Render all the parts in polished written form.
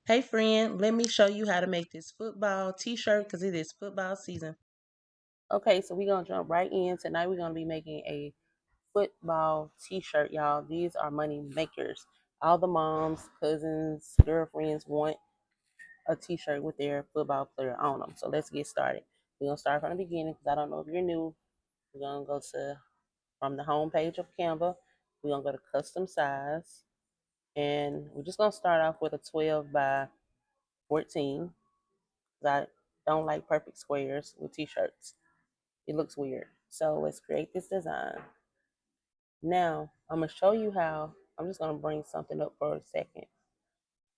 Hey friend, let me show you how to make this football t-shirt because it is football season. Okay, so we're gonna jump right in. Tonight we're gonna be making a football t-shirt, y'all. These are money makers. All the moms, cousins, girlfriends want a t-shirt with their football player on them. So let's get started. We're gonna start from the beginning because I don't know if you're new. We're gonna go to from the home page of Canva. We're gonna go to custom size, and we're just gonna start off with a 12 by 14. I don't like perfect squares with t-shirts. It looks weird. So let's create this design. Now I'm gonna show you how. I'm just gonna bring something up for a second.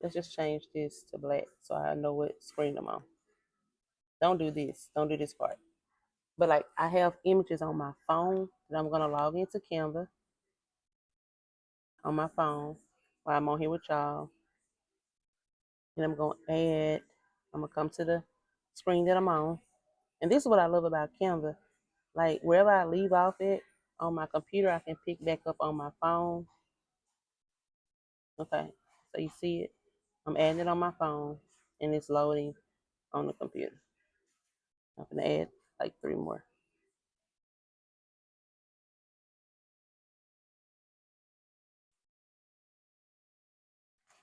Let's just change this to black so I know what screen I'm on. Don't do this. Don't do this part. But like I have images on my phone that I'm gonna log into Canva on my phone while I'm on here with y'all. And I'm gonna add, I'm gonna come to the screen that I'm on. And this is what I love about Canva. Like wherever I leave off it on my computer, I can pick back up on my phone. Okay, so you see it. I'm adding it on my phone, and it's loading on the computer. I'm gonna add like three more.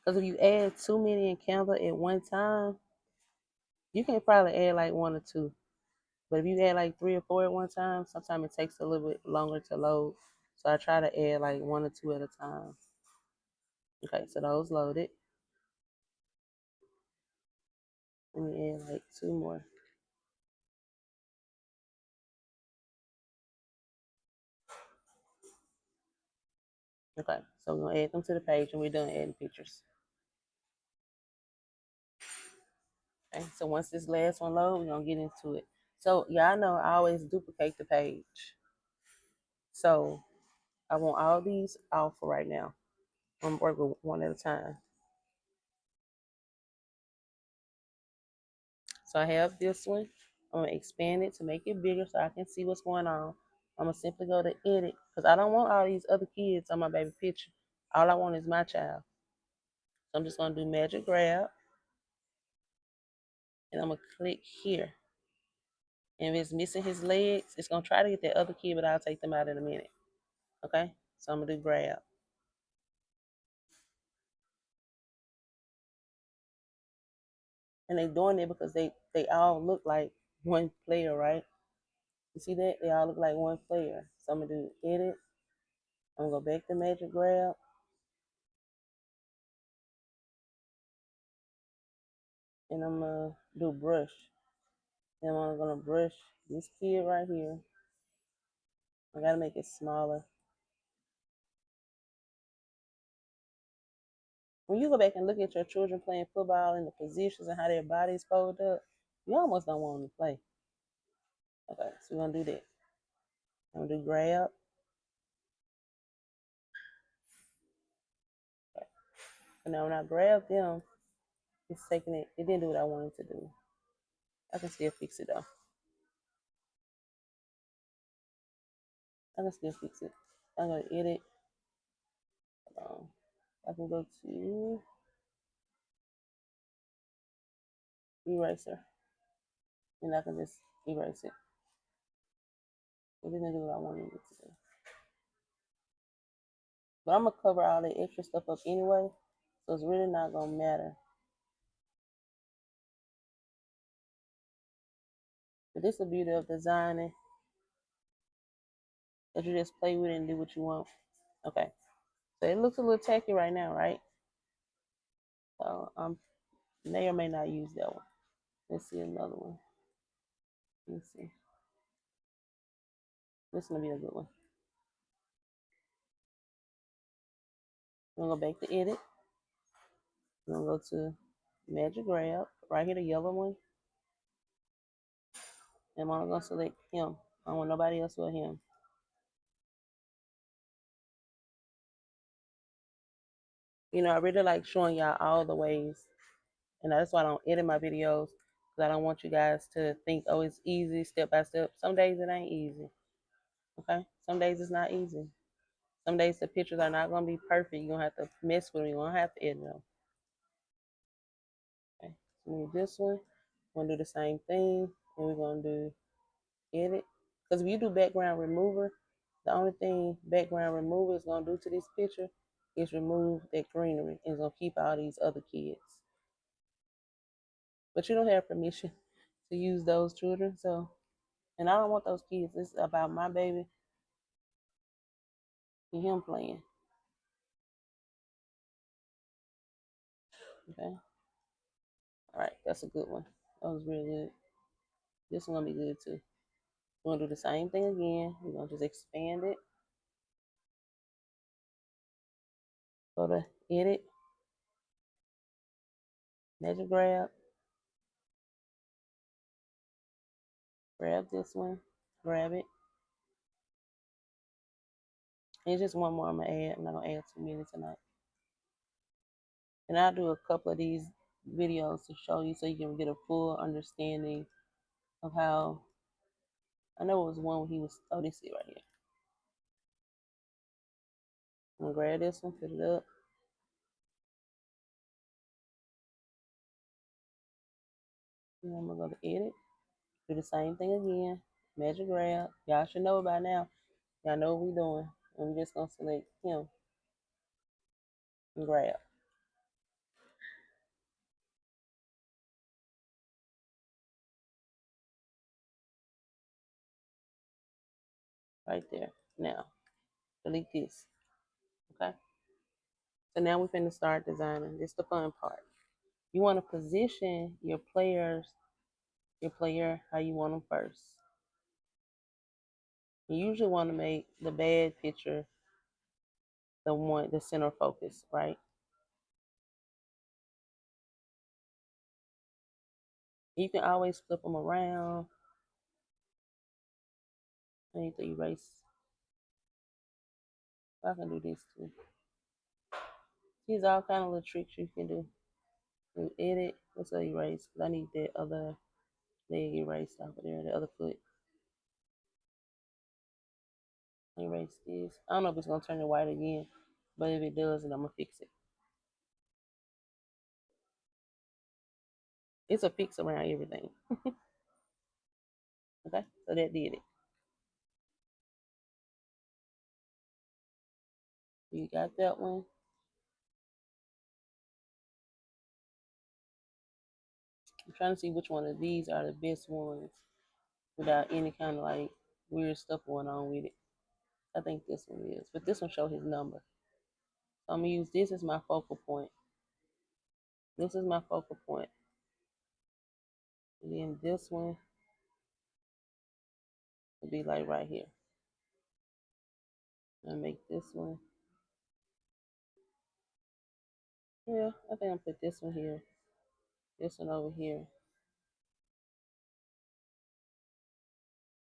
Because if you add too many in Canva at one time, you can probably add like one or two. But if you add like three or four at one time, sometimes it takes a little bit longer to load. So I try to add like one or two at a time. Okay, so those loaded. Let me add like two more. Okay, so we're gonna add them to the page and we're done adding pictures. Okay, so once this last one load, we're gonna get into it. So y'all know I always duplicate the page. So I want all these off for right now. I'm working one at a time. So I have this one. I'm gonna expand it to make it bigger so I can see what's going on. I'm gonna simply go to edit because I don't want all these other kids on my baby picture. All I want is my child. So I'm just gonna do magic grab and I'm gonna click here. And if it's missing his legs, it's gonna try to get that other kid, but I'll take them out in a minute. Okay? So I'm gonna do grab. And they doing it because they all look like one player, right? You see that? They all look like one player. So I'm gonna do edit. I'm gonna go back to magic grab and I'm gonna do brush. And I'm gonna brush this kid right here. I gotta make it smaller. When you go back and look at your children playing football and the positions and how their bodies fold up, you almost don't want them to play. Okay, so we're gonna do that. I'm gonna do grab. Okay. And now when I grab them, it's taking it. It didn't do what I wanted to do. I can still fix it though. I can still fix it. I'm gonna edit. I can go to eraser and I can just erase it. It didn't do what I wanted it to do. But I'm gonna cover all the extra stuff up anyway, so it's really not gonna matter. But this is the beauty of designing that you just play with it and do what you want. Okay, so it looks a little tacky right now, right? So may or may not use that one. Let's see another one. Let's see. This is gonna be a good one. I'm gonna go back to edit. I'm gonna go to magic grab right here, the yellow one, and I'm gonna select him. I don't want nobody else but him. You know, I really like showing y'all all the ways, and that's why I don't edit my videos because I don't want you guys to think, oh, it's easy step by step. Some days it ain't easy. Okay, some days it's not easy. Some days the pictures are not gonna be perfect. You're gonna have to mess with them. You're gonna have to edit them. And this one, we're gonna do the same thing, and we're gonna do edit. Because if you do background remover, the only thing background remover is gonna do to this picture is remove that greenery and it's gonna keep all these other kids. But you don't have permission to use those children, so and I don't want those kids. It's about my baby and him playing. Okay. All right, that's a good one. That was really good. This one gonna be good too. We're gonna do the same thing again. We're gonna just expand it. Go to edit, measure grab this one, grab it. And it's just one more I'm gonna add. I'm not gonna add too many tonight. And I'll do a couple of these videos to show you so you can get a full understanding of how. I know it was one where he was, oh, this is right here. I'm gonna grab this one, put it up. And I'm gonna go to edit, do the same thing again, measure grab. Y'all should know by now. Y'all know what we're doing. I'm just gonna select him and grab right there. Now, delete this. Okay. So now we're finna start designing. This is the fun part. You want to position your player how you want them first. You usually want to make the bad picture the center focus, right? You can always flip them around. I need to erase. I can do this too. These all kind of little tricks you can do. Do edit. Let's go erase. Cause I need that other leg erased off of there, the other foot. Erase this. I don't know if it's gonna turn it white again, but if it does, then I'm gonna fix it. It's a fix around everything. Okay, so that did it. You got that one. I'm trying to see which one of these are the best ones without any kind of like weird stuff going on with it. I think this one is, but this one show his number. So I'm gonna use this as my focal point. This is my focal point. And then this one will be like right here. I make this one. Yeah, I think I'll put this one here. This one over here.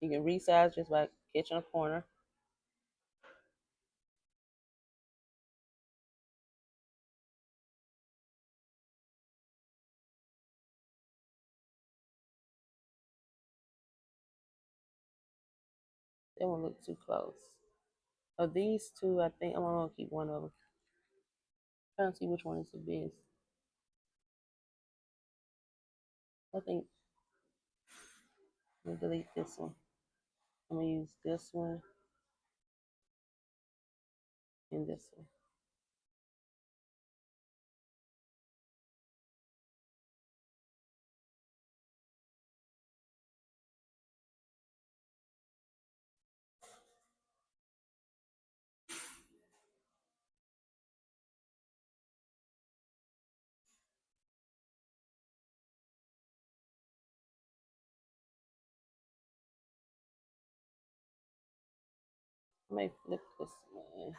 You can resize just by catching a corner. They won't look too close. Of these two, I think I'm gonna keep one of them. Trying to see which one is the best. I think I'm gonna delete this one. I'm gonna use this one and this one. I may flip this one.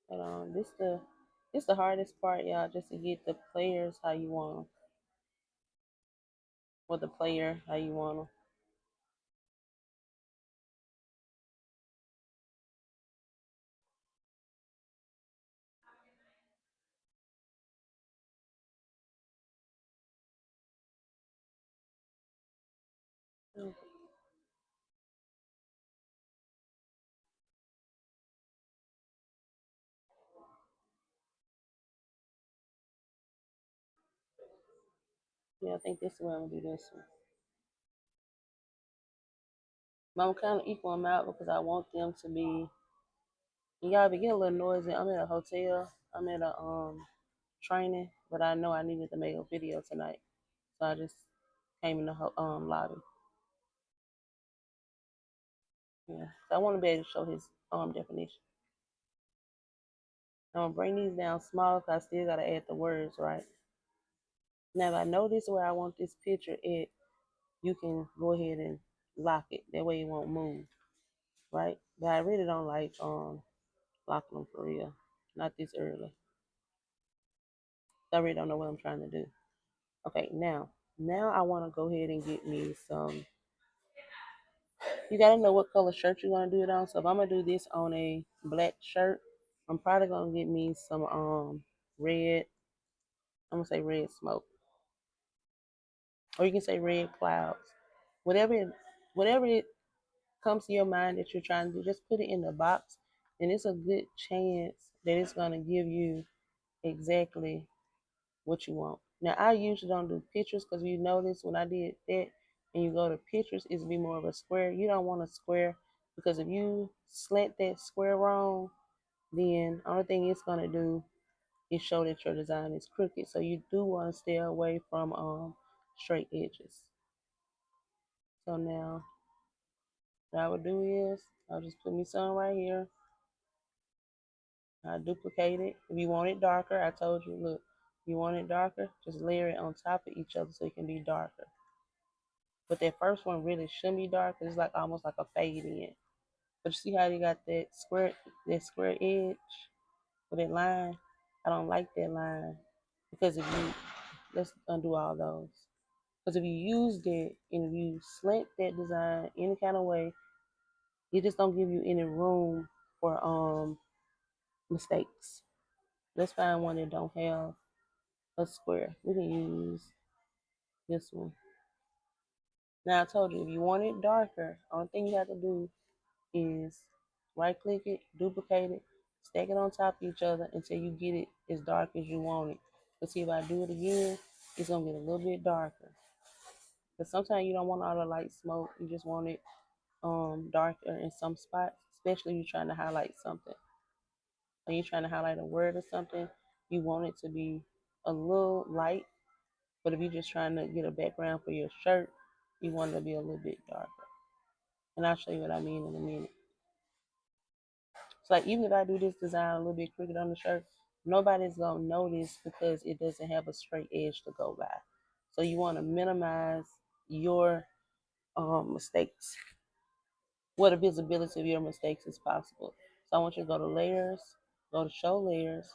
Hold on, this the hardest part, y'all, just to get the players how you want them, or the player how you want them. Yeah, I think this is where I'm gonna do this one. But I'm kind of equal them out because I want them to be. Y'all be getting a little noisy. I'm at a hotel. I'm at a training, but I know I needed to make a video tonight, so I just came in the lobby. Yeah, so I want to be able to show his definition. I'm gonna bring these down small because I still gotta add the words right. Now, if I know this is where I want this picture at, you can go ahead and lock it. That way it won't move, right? But I really don't like locking them for real. Not this early. I really don't know what I'm trying to do. Okay, now I want to go ahead and get me some. You gotta know what color shirt you're gonna do it on. So if I'm gonna do this on a black shirt, I'm probably gonna get me some red. I'm gonna say red smoke, or you can say red clouds. Whatever whatever it comes to your mind that you're trying to do, just put it in the box, and it's a good chance that it's gonna give you exactly what you want. Now, I usually don't do pictures because you notice when I did that and you go to pictures, it's be more of a square. You don't want a square because if you slant that square wrong, then only thing it's going to do is show that your design is crooked. So you do want to stay away from straight edges. So now what I would do is I'll just put me some right here. I duplicate it. If you want it darker, I told you, look, you want it darker, just layer it on top of each other so it can be darker. But that first one really shouldn't be dark. It's like almost like a fade in. But you see how you got that square edge with that line? I don't like that line because if you let's undo all those. Because if you used it and if you slant that design any kind of way, it just don't give you any room for mistakes. Let's find one that don't have a square. We can use this one. Now I told you if you want it darker, only thing you have to do is right click it, duplicate it, stack it on top of each other until you get it as dark as you want it. But see if I do it again, it's gonna get a little bit darker. But sometimes you don't want all the light smoke, you just want it darker in some spots, especially if you're trying to highlight something. When you're trying to highlight a word or something, you want it to be a little light, but if you're just trying to get a background for your shirt, you want it to be a little bit darker. And I'll show you what I mean in a minute. So like even if I do this design a little bit crooked on the shirt, nobody's gonna notice because it doesn't have a straight edge to go by. So you want to minimize your mistakes. What the visibility of your mistakes is possible. So I want you to go to layers, go to show layers.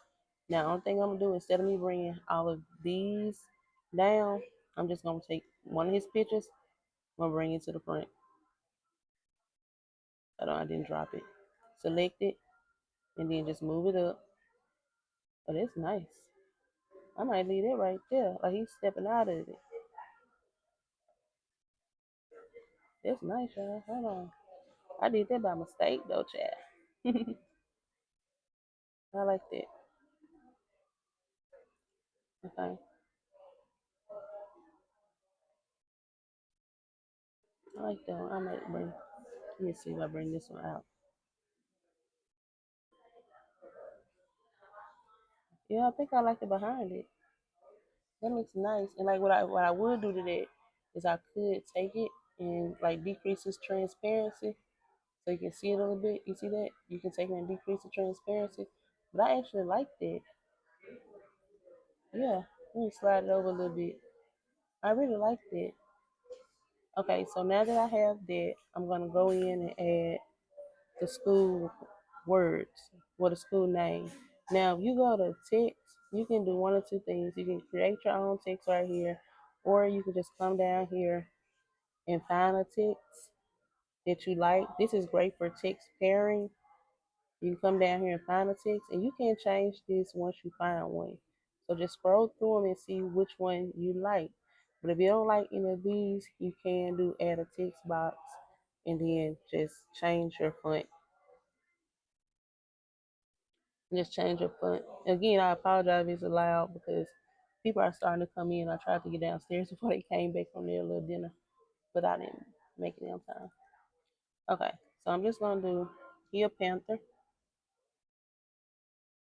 Now, only thing I'm gonna do instead of me bringing all of these down, I'm just gonna take one of his pictures, I'm gonna bring it to the front. I didn't drop it. Select it, and then just move it up. Oh, that's nice. I might leave it right there. Like he's stepping out of it. That's nice, y'all. Hold on. I did that by mistake though, Chad. I like that. Okay. I like that one. I might bring let me see if I bring this one out. Yeah, I think I like the behind it. That looks nice. And like what I would do to that is I could take it and like decrease its transparency so you can see it a little bit. You see that? You can take it and decrease the transparency. But I actually like that. Yeah. Let me slide it over a little bit. I really like that. Okay, so now that I have that, I'm gonna go in and add the school words or the school name. Now, if you go to text, you can do one or two things. You can create your own text right here, or you can just come down here and find a text that you like. This is great for text pairing. You can come down here and find a text, and you can change this once you find one. So just scroll through them and see which one you like. But if you don't like any of these, you can do add a text box and then just change your font. Just change your font. Again, I apologize if it's loud because People are starting to come in. I tried to get downstairs before they came back from their little dinner, but I didn't make it on time. Okay, so I'm just gonna do he a Panther,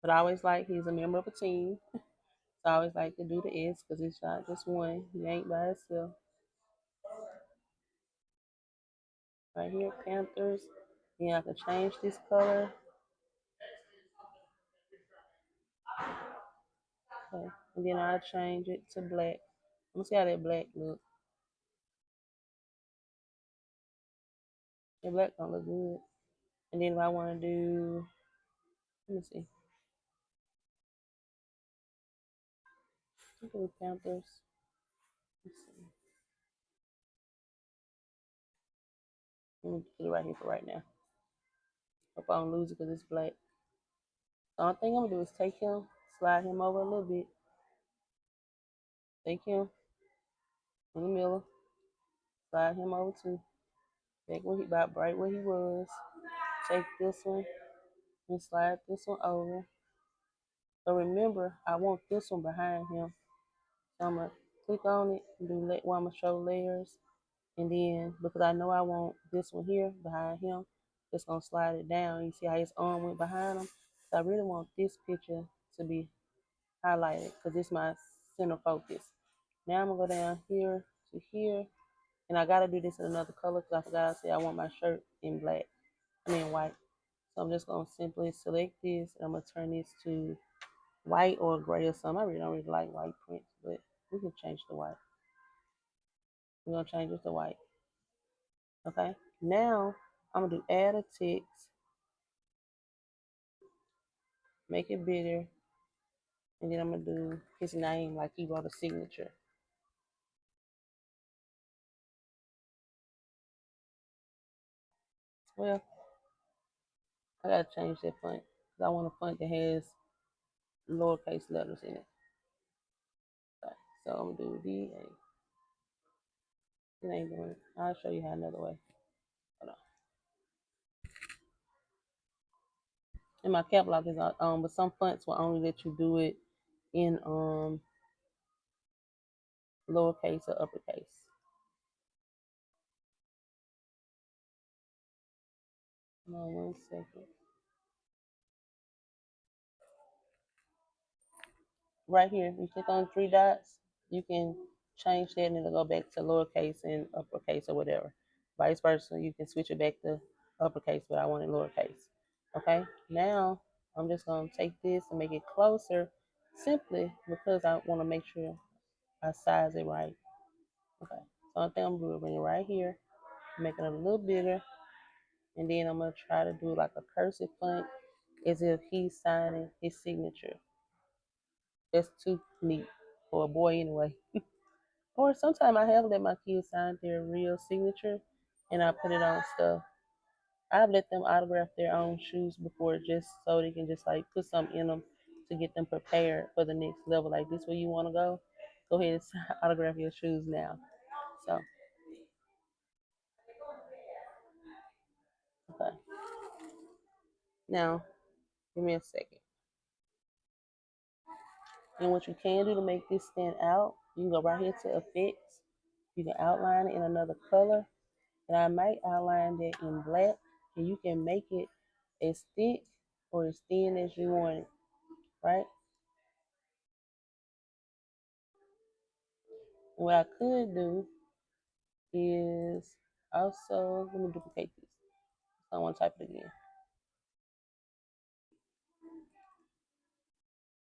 but I always like he's a member of a team. So I always like to do the S because it's not just one. He ain't by himself. Right here, Panthers. Then I can change this color. Okay. And then I change it to black. Let me see how that black look. That black don't look good. And then if I want to do, let me see. Do Panthers. Let's see. Let me put it right here for right now. Hope I don't lose it because it's black. The only thing I'm gonna do is take him, slide him over a little bit. Take him in the middle, slide him over too. Back where he about right where he was. Take this one and slide this one over. So remember, I want this one behind him. So I'm gonna click on it and do where I'm gonna show layers. And then because I know I want this one here behind him, just gonna slide it down. You see how his arm went behind him? So I really want this picture to be highlighted because it's my center focus. Now I'm gonna go down here to here, and I gotta do this in another color because I forgot I said I want my shirt in black. I mean white. So I'm just gonna simply select this and I'm gonna turn this to white or gray or something. I really don't really like white prints, but we can change to white. We're gonna change it to white. Okay. Now I'm gonna do add a text, make it bigger, and then I'm gonna do his name like he wrote a signature. Well, I gotta change that font because I want a font that has lowercase letters in it. Okay. So I'm gonna do DA. It ain't doing it. I'll show you how another way. Hold on. And my cap lock is on, but some fonts will only let you do it in lowercase or uppercase. Hold on 1 second. Right here, if you click on 3 dots, you can change that and it'll go back to lowercase and uppercase or whatever. Vice versa, you can switch it back to uppercase, but I want it lowercase. Okay, now I'm just gonna take this and make it closer simply because I want to make sure I size it right. Okay, so I think I'm gonna bring it right here, make it a little bigger, and then I'm gonna try to do like a cursive font as if he's signing his signature. That's too neat for a boy anyway. Or sometimes I have let my kids sign their real signature and I put it on stuff. I've let them autograph their own shoes before just so they can just like put something in them to get them prepared for the next level. Like this where you want to go? Go ahead and autograph your shoes now. So, okay. Now, give me a second. And what you can do to make this stand out, you can go right here to effects. You can outline it in another color. And I might outline that in black. And you can make it as thick or as thin as you want it, right? And what I could do is also, let me duplicate this. I want to type it again.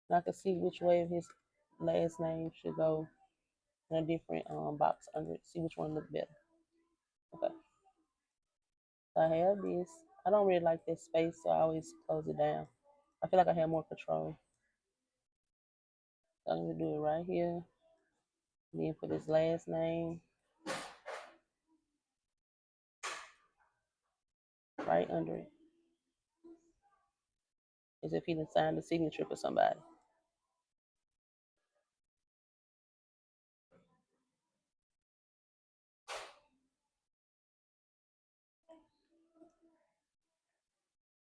And I can see which way his last name should go in a different box under it. See which one looks better. Okay. So I have this. I don't really like this space, so I always close it down. I feel like I have more control. So I'm gonna do it right here. And then put his last name right under it. As if he done signed the signature for somebody.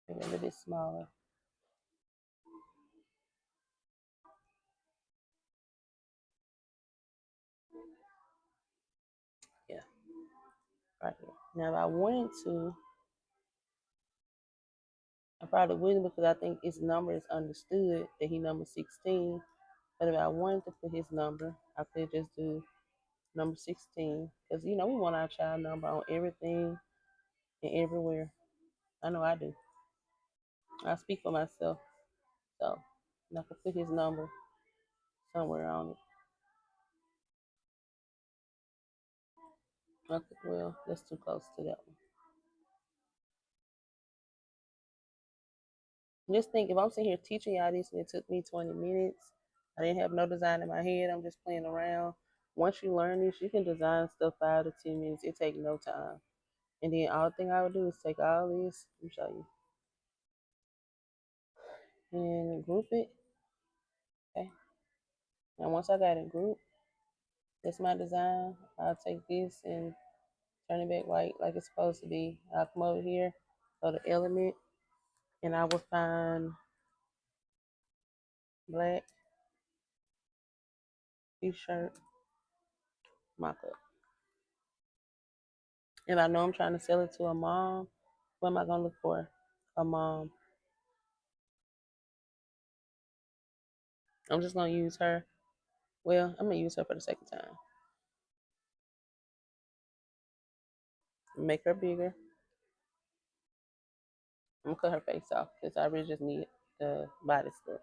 Maybe a little bit smaller. Now, if I wanted to, I probably wouldn't because I think his number is understood that he number 16. But if I wanted to put his number, I could just do number 16 because we want our child number on everything and everywhere. I know I do. I speak for myself, so I could put his number somewhere on it. Okay, well, that's too close to that one. Just think, if I'm sitting here teaching y'all this and it took me 20 minutes, I didn't have no design in my head. I'm just playing around. Once you learn this, you can design stuff 5 to 10 minutes. It takes no time. And then all the thing I would do is take all this, let me show you, and group it. Okay. Now once I got it grouped, that's my design. I'll take this and turn it back white like it's supposed to be. I'll come over here, go to element, and I will find black t-shirt mock-up. If I know I'm trying to sell it to a mom, what am I gonna look for? A mom. I'm just gonna use her. Well, I'm gonna use her for the second time. Make her bigger. I'm gonna cut her face off because I really just need the body stuff.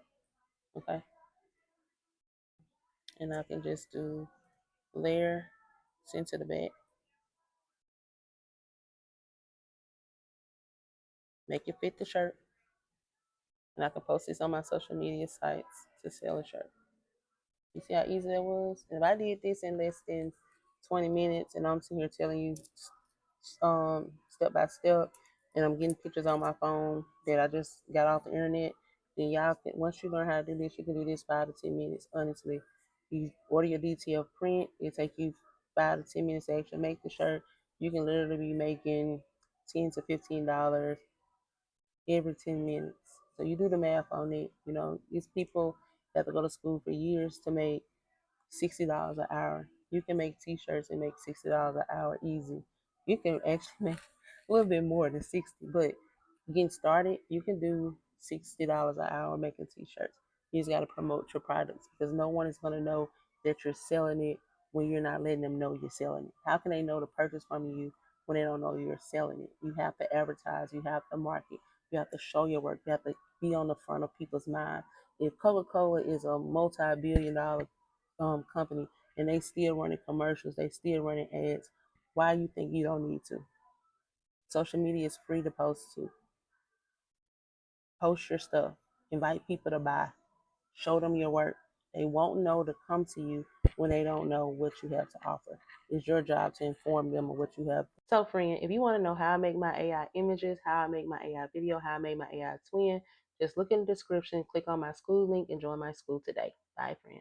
Okay. And I can just do layer, send to the back, make it fit the shirt, and I can post this on my social media sites to sell a shirt. You see how easy that was? And if I did this in less than 20 minutes and I'm sitting here telling you step by step and I'm getting pictures on my phone that I just got off the internet, then y'all can, once you learn how to do this, you can do this 5 to 10 minutes, honestly. You order your DTF print, it take you 5 to 10 minutes to actually make the shirt. You can literally be making $10 to $15 every 10 minutes. So you do the math on it. These people that have to go to school for years to make $60 an hour. You can make t-shirts and make $60 an hour easy. You can actually make a little bit more than 60, but getting started, you can do $60 an hour making t-shirts. You just got to promote your products because no one is going to know that you're selling it when you're not letting them know you're selling it. How can they know to purchase from you when they don't know you're selling it? You have to advertise, you have to market, you have to show your work, you have to be on the front of people's mind. If Coca-Cola is a multi-billion-dollar company and they still running commercials, they still running ads, why you think you don't need to? Social media is free to post to. Post your stuff, invite people to buy, show them your work. They won't know to come to you when they don't know what you have to offer. It's your job to inform them of what you have. So, friend, if you want to know how I make my AI images, how I make my AI video, how I make my AI twin, just look in the description, click on my school link, and join my school today. Bye, friend.